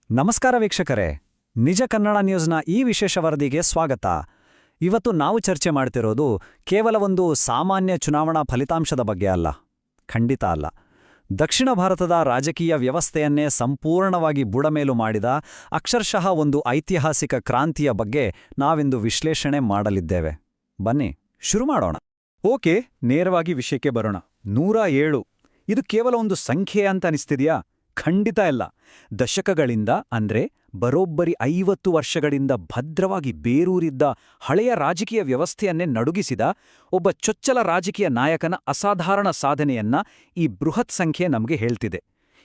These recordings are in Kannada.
ನಮಸ್ಕಾರ ವೀಕ್ಷಕರೇ, ನಿಜ ಕನ್ನಡ ನ್ಯೂಸ್ನ ಈ ವಿಶೇಷ ವರದಿಗೆ ಸ್ವಾಗತ. ಇವತ್ತು ನಾವು ಚರ್ಚೆ ಮಾಡ್ತಿರೋದು ಕೇವಲ ಒಂದು ಸಾಮಾನ್ಯ ಚುನಾವಣಾ ಫಲಿತಾಂಶದ ಬಗ್ಗೆ ಅಲ್ಲ. ಖಂಡಿತ ಅಲ್ಲ. ದಕ್ಷಿಣ ಭಾರತದ ರಾಜಕೀಯ ವ್ಯವಸ್ಥೆಯನ್ನೇ ಸಂಪೂರ್ಣವಾಗಿ ಬುಡಮೇಲು ಮಾಡಿದ ಅಕ್ಷರಶಃ ಒಂದು ಐತಿಹಾಸಿಕ ಕ್ರಾಂತಿಯ ಬಗ್ಗೆ ನಾವಿಂದು ವಿಶ್ಲೇಷಣೆ ಮಾಡಲಿದ್ದೇವೆ. ಬನ್ನಿ ಶುರು ಮಾಡೋಣ. ಓಕೆ, ನೇರವಾಗಿ ವಿಷಯಕ್ಕೆ ಬರೋಣ. 107 ಇದು ಕೇವಲ ಒಂದು ಸಂಖ್ಯೆ ಅಂತ ಅನಿಸ್ತಿದೆಯಾ? ಖಂಡಿತ ಇಲ್ಲ. ದಶಕಗಳಿಂದ ಅಂದ್ರೆ ಬರೋಬ್ಬರಿ 50 ವರ್ಷಗಳಿಂದ ಭದ್ರವಾಗಿ ಬೇರೂರಿದ್ದ ಹಳೆಯ ರಾಜಕೀಯ ವ್ಯವಸ್ಥೆಯನ್ನೇ ನಡುಗಿಸಿದ ಒಬ್ಬ ಚೊಚ್ಚಲ ರಾಜಕೀಯ ನಾಯಕನ ಅಸಾಧಾರಣ ಸಾಧನೆಯನ್ನ ಈ ಬೃಹತ್ ಸಂಖ್ಯೆ ನಮಗೆ ಹೇಳ್ತಿದೆ.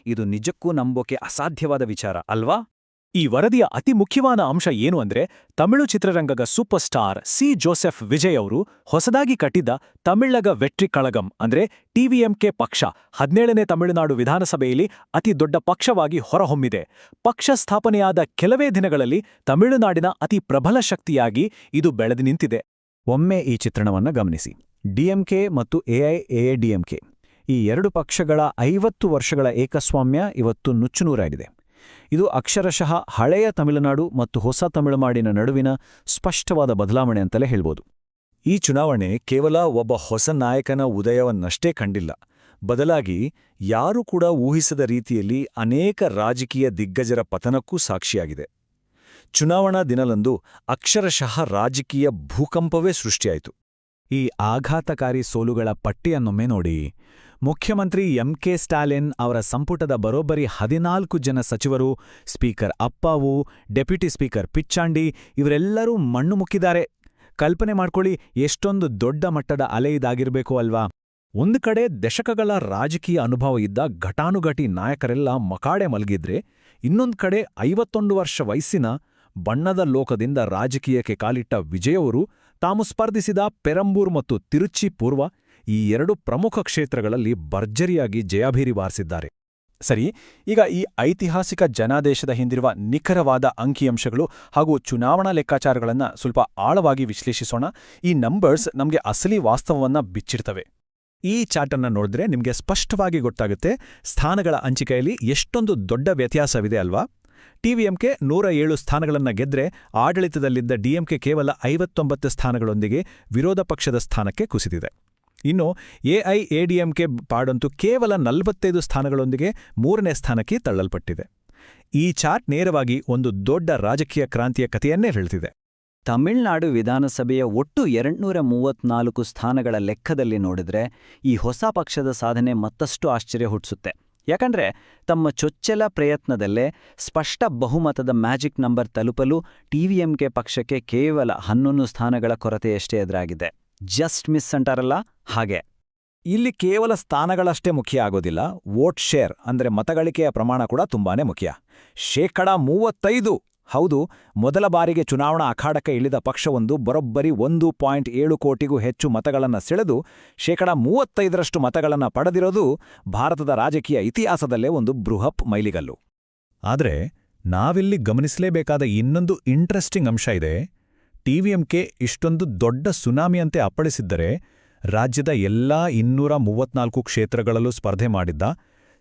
ಇದು ನಿಜಕ್ಕೂ ನಂಬೋಕೆ ಅಸಾಧ್ಯವಾದ ವಿಚಾರ ಅಲ್ವಾ? ಈ ವರದಿಯ ಅತಿ ಮುಖ್ಯವಾದ ಅಂಶ ಏನು ಅಂದ್ರೆ, ತಮಿಳು ಚಿತ್ರರಂಗದ super star C. Joseph Vijay ಅವರು ಹೊಸದಾಗಿ ಕಟ್ಟಿದ್ದ ತಮಿಳಗ ವೆಟ್ರಿ ಕಳಗಂ ಅಂದ್ರೆ ಟಿವಿಎಂಕೆ ಪಕ್ಷ 17ನೇ ತಮಿಳುನಾಡು ವಿಧಾನಸಭೆಯಲ್ಲಿ ಅತಿ ದೊಡ್ಡ ಪಕ್ಷವಾಗಿ ಹೊರಹೊಮ್ಮಿದೆ. ಪಕ್ಷ ಸ್ಥಾಪನೆಯಾದ ಕೆಲವೇ ದಿನಗಳಲ್ಲಿ ತಮಿಳುನಾಡಿನ ಅತಿ ಪ್ರಬಲ ಶಕ್ತಿಯಾಗಿ ಇದು ಬೆಳೆದು ನಿಂತಿದೆ. ಒಮ್ಮೆ ಈ ಚಿತ್ರಣವನ್ನ ಗಮನಿಸಿ. ಡಿಎಂಕೆ ಮತ್ತು ಎಐಎಡಿಎಂಕೆ ಈ ಎರಡು ಪಕ್ಷಗಳ 50 ವರ್ಷಗಳ ಏಕಸ್ವಾಮ್ಯ ಇವತ್ತು ನುಚ್ಚುನೂರಾಗಿದೆ. ಇದು ಅಕ್ಷರಶಃ ಹಳೆಯ ತಮಿಳುನಾಡು ಮತ್ತು ಹೊಸ ತಮಿಳುನಾಡಿನ ನಡುವಿನ ಸ್ಪಷ್ಟವಾದ ಬದಲಾವಣೆ ಅಂತಲೇ ಹೇಳ್ಬೋದು. ಈ ಚುನಾವಣೆ ಕೇವಲ ಒಬ್ಬ ಹೊಸ ನಾಯಕನ ಉದಯವನ್ನಷ್ಟೇ ಕಂಡಿಲ್ಲ. ಬದಲಾಗಿ ಯಾರೂ ಕೂಡ ಊಹಿಸದ ರೀತಿಯಲ್ಲಿ ಅನೇಕ ರಾಜಕೀಯ ದಿಗ್ಗಜರ ಪತನಕ್ಕೂ ಸಾಕ್ಷಿಯಾಗಿದೆ. ಚುನಾವಣಾ ದಿನದಂದು ಅಕ್ಷರಶಃ ರಾಜಕೀಯ ಭೂಕಂಪವೇ ಸೃಷ್ಟಿಯಾಯಿತು. ಈ ಆಘಾತಕಾರಿ ಸೋಲುಗಳ ಪಟ್ಟಿಯನ್ನೊಮ್ಮೆ ನೋಡಿ. ಮುಖ್ಯಮಂತ್ರಿ ಎಂಕೆ ಸ್ಟಾಲಿನ್ ಅವರ ಸಂಪುಟದ ಬರೋಬ್ಬರಿ 14 ಜನ ಸಚಿವರು, ಸ್ಪೀಕರ್ ಅಪ್ಪಾವು, ಡೆಪ್ಯೂಟಿ ಸ್ಪೀಕರ್ ಪಿಚ್ಚಾಂಡಿ ಇವರೆಲ್ಲರೂ ಮಣ್ಣು ಮುಕ್ಕಿದ್ದಾರೆ. ಕಲ್ಪನೆ ಮಾಡ್ಕೊಳ್ಳಿ, ಎಷ್ಟೊಂದು ದೊಡ್ಡ ಮಟ್ಟದ ಅಲೆ ಇದಾಗಿರ್ಬೇಕು ಅಲ್ವಾ? ಒಂದು ಕಡೆ ದಶಕಗಳ ರಾಜಕೀಯ ಅನುಭವ ಇದ್ದ ಘಟಾನುಘಟಿ ನಾಯಕರೆಲ್ಲ ಮಕಾಡೆ ಮಲಗಿದ್ರೆ, ಇನ್ನೊಂದು ಕಡೆ 51 ವರ್ಷ ವಯಸ್ಸಿನ ಬಣ್ಣದ ಲೋಕದಿಂದ ರಾಜಕೀಯಕ್ಕೆ ಕಾಲಿಟ್ಟ ವಿಜಯವರು ತಾವು ಸ್ಪರ್ಧಿಸಿದ ಪೆರಂಬೂರ್ ಮತ್ತು ತಿರುಚಿ ಪೂರ್ವ ಈ ಎರಡು ಪ್ರಮುಖ ಕ್ಷೇತ್ರಗಳಲ್ಲಿ ಭರ್ಜರಿಯಾಗಿ ಜಯಾಭೇರಿ ಬಾರಿಸಿದ್ದಾರೆ. ಸರಿ, ಈಗ ಈ ಐತಿಹಾಸಿಕ ಜನಾದೇಶದ ಹಿಂದಿರುವ ನಿಖರವಾದ ಅಂಕಿಅಂಶಗಳು ಹಾಗೂ ಚುನಾವಣಾ ಲೆಕ್ಕಾಚಾರಗಳನ್ನು ಸ್ವಲ್ಪ ಆಳವಾಗಿ ವಿಶ್ಲೇಷಿಸೋಣ. ಈ ನಂಬರ್ಸ್ ನಮಗೆ ಅಸಲಿ ವಾಸ್ತವವನ್ನ ಬಿಚ್ಚಿಡ್ತವೆ. ಈ ಚಾರ್ಟನ್ನು ನೋಡಿದ್ರೆ ನಿಮಗೆ ಸ್ಪಷ್ಟವಾಗಿ ಗೊತ್ತಾಗುತ್ತೆ ಸ್ಥಾನಗಳ ಹಂಚಿಕೆಯಲ್ಲಿ ಎಷ್ಟೊಂದು ದೊಡ್ಡ ವ್ಯತ್ಯಾಸವಿದೆ ಅಲ್ವಾ? ಟಿವಿಎಂಕೆ 107 ಸ್ಥಾನಗಳನ್ನು ಗೆದ್ರೆ ಆಡಳಿತದಲ್ಲಿದ್ದ ಡಿಎಂಕೆ ಕೇವಲ 59 ಸ್ಥಾನಗಳೊಂದಿಗೆ ವಿರೋಧ ಪಕ್ಷದ ಸ್ಥಾನಕ್ಕೆ ಕುಸಿದಿದೆ. ಇನ್ನು ಎಐಎಡಿಎಂಕೆ ಪಾಡಂತೂ ಕೇವಲ 45 ಸ್ಥಾನಗಳೊಂದಿಗೆ 3ನೇ ಸ್ಥಾನಕ್ಕೆ ತಳ್ಳಲ್ಪಟ್ಟಿದೆ. ಈ ಚಾರ್ಟ್ ನೇರವಾಗಿ ಒಂದು ದೊಡ್ಡ ರಾಜಕೀಯ ಕ್ರಾಂತಿಯ ಕಥೆಯನ್ನೇ ಹೇಳ್ತಿದೆ. ತಮಿಳುನಾಡು ವಿಧಾನಸಭೆಯ ಒಟ್ಟು 234 ಸ್ಥಾನಗಳ ಲೆಕ್ಕದಲ್ಲಿ ನೋಡಿದ್ರೆ ಈ ಹೊಸ ಪಕ್ಷದ ಸಾಧನೆ ಮತ್ತಷ್ಟು ಆಶ್ಚರ್ಯ ಹುಟ್ಟಿಸುತ್ತೆ. ಯಾಕಂದ್ರೆ ತಮ್ಮ ಚೊಚ್ಚಲ ಪ್ರಯತ್ನದಲ್ಲೇ ಸ್ಪಷ್ಟ ಬಹುಮತದ ಮ್ಯಾಜಿಕ್ ನಂಬರ್ ತಲುಪಲು ಟಿವಿಎಂಕೆ ಪಕ್ಷಕ್ಕೆ ಕೇವಲ 11 ಸ್ಥಾನಗಳ ಕೊರತೆಯಷ್ಟೇ ಎದುರಾಗಿದೆ. ಜಸ್ಟ್ ಮಿಸ್ ಅಂತಾರಲ್ಲ ಹಾಗೆ. ಇಲ್ಲಿ ಕೇವಲ ಸ್ಥಾನಗಳಷ್ಟೇ ಮುಖ್ಯ ಆಗೋದಿಲ್ಲ, ವೋಟ್ ಶೇರ್ ಅಂದ್ರೆ ಮತಗಳಿಕೆಯ ಪ್ರಮಾಣ ಕೂಡ ತುಂಬಾನೇ ಮುಖ್ಯ. 35%! ಹೌದು, ಮೊದಲ ಬಾರಿಗೆ ಚುನಾವಣಾ ಅಖಾಡಕ್ಕೆ ಇಳಿದ ಪಕ್ಷವೊಂದು ಬರೋಬ್ಬರಿ 1.7 ಕೋಟಿಗೂ ಹೆಚ್ಚು ಮತಗಳನ್ನು ಸೆಳೆದು 35% ಮತಗಳನ್ನು ಪಡೆದಿರೋದು ಭಾರತದ ರಾಜಕೀಯ ಇತಿಹಾಸದಲ್ಲೇ ಒಂದು ಬೃಹತ್ ಮೈಲಿಗಲ್ಲು. ಆದರೆ ನಾವಿಲ್ಲಿ ಗಮನಿಸಲೇಬೇಕಾದ ಇನ್ನೊಂದು ಇಂಟ್ರೆಸ್ಟಿಂಗ್ ಅಂಶ ಇದೆ. ಟಿವಿಎಂಕೆ ಇಷ್ಟೊಂದು ದೊಡ್ಡ ಸುನಾಮಿಯಂತೆ ಅಪ್ಪಳಿಸಿದ್ದರೆ ರಾಜ್ಯದ ಎಲ್ಲಾ 234 ಕ್ಷೇತ್ರಗಳಲ್ಲೂ ಸ್ಪರ್ಧೆ ಮಾಡಿದ್ದ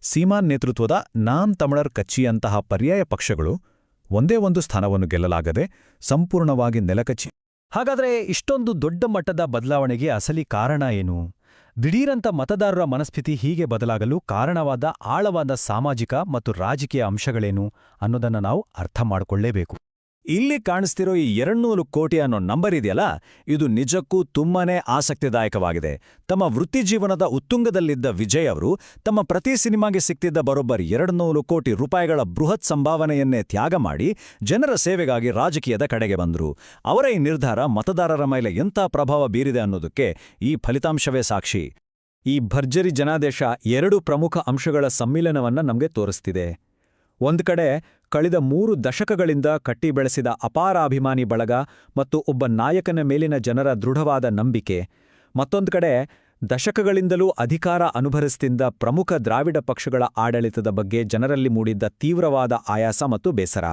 ಸೀಮಾನ್ ನೇತೃತ್ವದ ನಾಮ್ ತಮಿಳರ್ ಕಚ್ಚಿಯಂತಹ ಪರ್ಯಾಯ ಪಕ್ಷಗಳು ಒಂದೇ ಒಂದು ಸ್ಥಾನವನ್ನು ಗೆಲ್ಲಲಾಗದೆ ಸಂಪೂರ್ಣವಾಗಿ ನೆಲಕಚ್ಚಿ. ಹಾಗಾದ್ರೆ ಇಷ್ಟೊಂದು ದೊಡ್ಡ ಮಟ್ಟದ ಬದಲಾವಣೆಗೆ ಅಸಲಿ ಕಾರಣ ಏನು? ದಿಢೀರಂತ ಮತದಾರರ ಮನಸ್ಥಿತಿ ಹೀಗೆ ಬದಲಾಗಲು ಕಾರಣವಾದ ಆಳವಾದ ಸಾಮಾಜಿಕ ಮತ್ತು ರಾಜಕೀಯ ಅಂಶಗಳೇನು ಅನ್ನೋದನ್ನ ನಾವು ಅರ್ಥ ಮಾಡಿಕೊಳ್ಳೇಬೇಕು. ಇಲ್ಲಿ ಕಾಣಿಸ್ತಿರೋ ಈ 200 ಕೋಟಿ ಅನ್ನೋ ನಂಬರ್ ಇದೆಯಲ್ಲ, ಇದು ನಿಜಕ್ಕೂ ತುಂಬಾನೇ ಆಸಕ್ತಿದಾಯಕವಾಗಿದೆ. ತಮ್ಮ ವೃತ್ತಿಜೀವನದ ಉತ್ತುಂಗದಲ್ಲಿದ್ದ ವಿಜಯ್ ಅವರು ತಮ್ಮ ಪ್ರತಿ ಸಿನಿಮಾಗೆ ಸಿಕ್ತಿದ್ದ ಬರೋಬ್ಬರಿ 200 ಕೋಟಿ ರೂಪಾಯಿಗಳ ಬೃಹತ್ ಸಂಭಾವನೆಯನ್ನೇ ತ್ಯಾಗ ಮಾಡಿ ಜನರ ಸೇವೆಗಾಗಿ ರಾಜಕೀಯದ ಕಡೆಗೆ ಬಂದರು. ಅವರ ಈ ನಿರ್ಧಾರ ಮತದಾರರ ಮೇಲೆ ಎಂಥ ಪ್ರಭಾವ ಬೀರಿದೆ ಅನ್ನೋದಕ್ಕೆ ಈ ಫಲಿತಾಂಶವೇ ಸಾಕ್ಷಿ. ಈ ಭರ್ಜರಿ ಜನಾದೇಶ 2 ಪ್ರಮುಖ ಅಂಶಗಳ ಸಮ್ಮಿಲನವನ್ನ ನಮಗೆ ತೋರಿಸ್ತಿದೆ. ಒಂದು ಕಡೆ ಕಳೆದ 3 ದಶಕಗಳಿಂದ ಕಟ್ಟಿ ಬೆಳೆಸಿದ ಅಪಾರ ಅಭಿಮಾನಿ ಬಳಗ ಮತ್ತು ಒಬ್ಬ ನಾಯಕನ ಮೇಲಿನ ಜನರ ದೃಢವಾದ ನಂಬಿಕೆ, ಮತ್ತೊಂದು ಕಡೆ ದಶಕಗಳಿಂದಲೂ ಅಧಿಕಾರ ಅನುಭವಿಸುತ್ತಿದ್ದ ಪ್ರಮುಖ ದ್ರಾವಿಡ ಪಕ್ಷಗಳ ಆಡಳಿತದ ಬಗ್ಗೆ ಜನರಲ್ಲಿ ಮೂಡಿದ್ದ ತೀವ್ರವಾದ ಆಯಾಸ ಮತ್ತು ಬೇಸರ.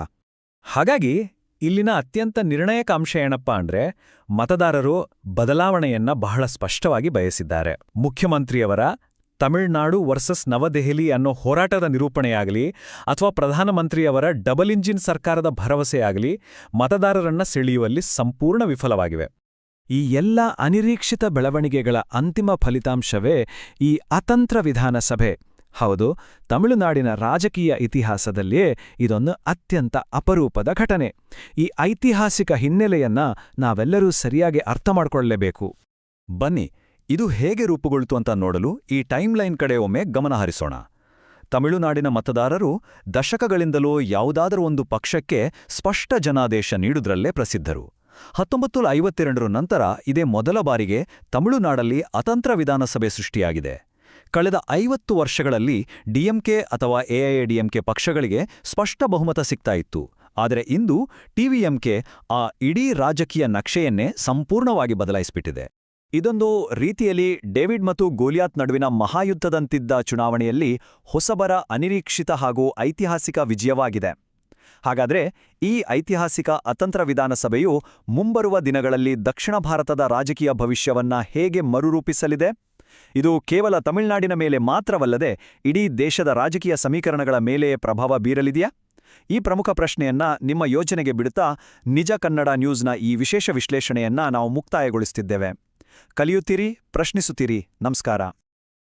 ಹಾಗಾಗಿ ಇಲ್ಲಿನ ಅತ್ಯಂತ ನಿರ್ಣಾಯಕ ಅಂಶ ಏನಪ್ಪಾ ಅಂದ್ರೆ, ಮತದಾರರು ಬದಲಾವಣೆಯನ್ನ ಬಹಳ ಸ್ಪಷ್ಟವಾಗಿ ಬಯಸಿದ್ದಾರೆ. ಮುಖ್ಯಮಂತ್ರಿಯವರ ತಮಿಳುನಾಡು ವರ್ಸಸ್ ನವದೆಹಲಿ ಅನ್ನೋ ಹೋರಾಟದ ನಿರೂಪಣೆಯಾಗಲಿ ಅಥವಾ ಪ್ರಧಾನಮಂತ್ರಿಯವರ ಡಬಲ್ ಇಂಜಿನ್ ಸರ್ಕಾರದ ಭರವಸೆಯಾಗಲಿ ಮತದಾರರನ್ನ ಸೆಳೆಯುವಲ್ಲಿ ಸಂಪೂರ್ಣ ವಿಫಲವಾಗಿವೆ. ಈ ಎಲ್ಲ ಅನಿರೀಕ್ಷಿತ ಬೆಳವಣಿಗೆಗಳ ಅಂತಿಮ ಫಲಿತಾಂಶವೇ ಈ ಅತಂತ್ರ ವಿಧಾನಸಭೆ. ಹೌದು, ತಮಿಳುನಾಡಿನ ರಾಜಕೀಯ ಇತಿಹಾಸದಲ್ಲಿಯೇ ಇದೊಂದು ಅತ್ಯಂತ ಅಪರೂಪದ ಘಟನೆ. ಈ ಐತಿಹಾಸಿಕ ಹಿನ್ನೆಲೆಯನ್ನ ನಾವೆಲ್ಲರೂ ಸರಿಯಾಗಿ ಅರ್ಥ ಮಾಡ್ಕೊಳ್ಳಲೇಬೇಕು. ಬನ್ನಿ, ಇದು ಹೇಗೆ ರೂಪುಗೊಳ್ತು ಅಂತ ನೋಡಲು ಈ ಟೈಮ್ಲೈನ್ ಕಡೆ ಒಮ್ಮೆ ಗಮನ ಹರಿಸೋಣ. ತಮಿಳುನಾಡಿನ ಮತದಾರರು ದಶಕಗಳಿಂದಲೂ ಯಾವುದಾದರೂ ಒಂದು ಪಕ್ಷಕ್ಕೆ ಸ್ಪಷ್ಟ ಜನಾದೇಶ ನೀಡುವುದರಲ್ಲೇ ಪ್ರಸಿದ್ಧರು. 1952 ನಂತರ ಇದೇ ಮೊದಲ ಬಾರಿಗೆ ತಮಿಳುನಾಡಲ್ಲಿ ಅತಂತ್ರ ವಿಧಾನಸಭೆ ಸೃಷ್ಟಿಯಾಗಿದೆ. ಕಳೆದ 50 ವರ್ಷಗಳಲ್ಲಿ ಡಿಎಂಕೆ ಅಥವಾ ಎಐಎಡಿಎಂಕೆ ಪಕ್ಷಗಳಿಗೆ ಸ್ಪಷ್ಟ ಬಹುಮತ ಸಿಗ್ತಾ ಇತ್ತು. ಆದರೆ ಇಂದು ಟಿವಿಎಂಕೆ ಆ ಇಡೀ ರಾಜಕೀಯ ನಕ್ಷೆಯನ್ನೇ ಸಂಪೂರ್ಣವಾಗಿ ಬದಲಾಯಿಸಿಬಿಟ್ಟಿದೆ. ಇದೊಂದು ರೀತಿಯಲ್ಲಿ ಡೇವಿಡ್ ಮತ್ತು ಗೋಲಿಯಾತ್ ನಡುವಿನ ಮಹಾಯುದ್ಧದಂತಿದ್ದ ಚುನಾವಣೆಯಲ್ಲಿ ಹೊಸಬರ ಅನಿರೀಕ್ಷಿತ ಹಾಗೂ ಐತಿಹಾಸಿಕ ವಿಜಯವಾಗಿದೆ. ಹಾಗಾದ್ರೆ ಈ ಐತಿಹಾಸಿಕ ಅತಂತ್ರ ವಿಧಾನಸಭೆಯು ಮುಂಬರುವ ದಿನಗಳಲ್ಲಿ ದಕ್ಷಿಣ ಭಾರತದ ರಾಜಕೀಯ ಭವಿಷ್ಯವನ್ನ ಹೇಗೆ ಮರುರೂಪಿಸಲಿದೆ? ಇದು ಕೇವಲ ತಮಿಳುನಾಡಿನ ಮೇಲೆ ಮಾತ್ರವಲ್ಲದೆ ಇಡೀ ದೇಶದ ರಾಜಕೀಯ ಸಮೀಕರಣಗಳ ಮೇಲೆ ಪ್ರಭಾವ ಬೀರಲಿದೆಯಾ? ಈ ಪ್ರಮುಖ ಪ್ರಶ್ನೆಯನ್ನ ನಿಮ್ಮ ಯೋಚನೆಗೆ ಬಿಡುತ್ತಾ ನಿಜ ಕನ್ನಡ ನ್ಯೂಸ್ನ ಈ ವಿಶೇಷ ವಿಶ್ಲೇಷಣೆಯನ್ನ ನಾವು ಮುಕ್ತಾಯಗೊಳಿಸುತ್ತಿದ್ದೇವೆ. ಕಲಿಯುತ್ತೀರಿ, ಪ್ರಶ್ನಿಸುತ್ತೀರಿ. ನಮಸ್ಕಾರ.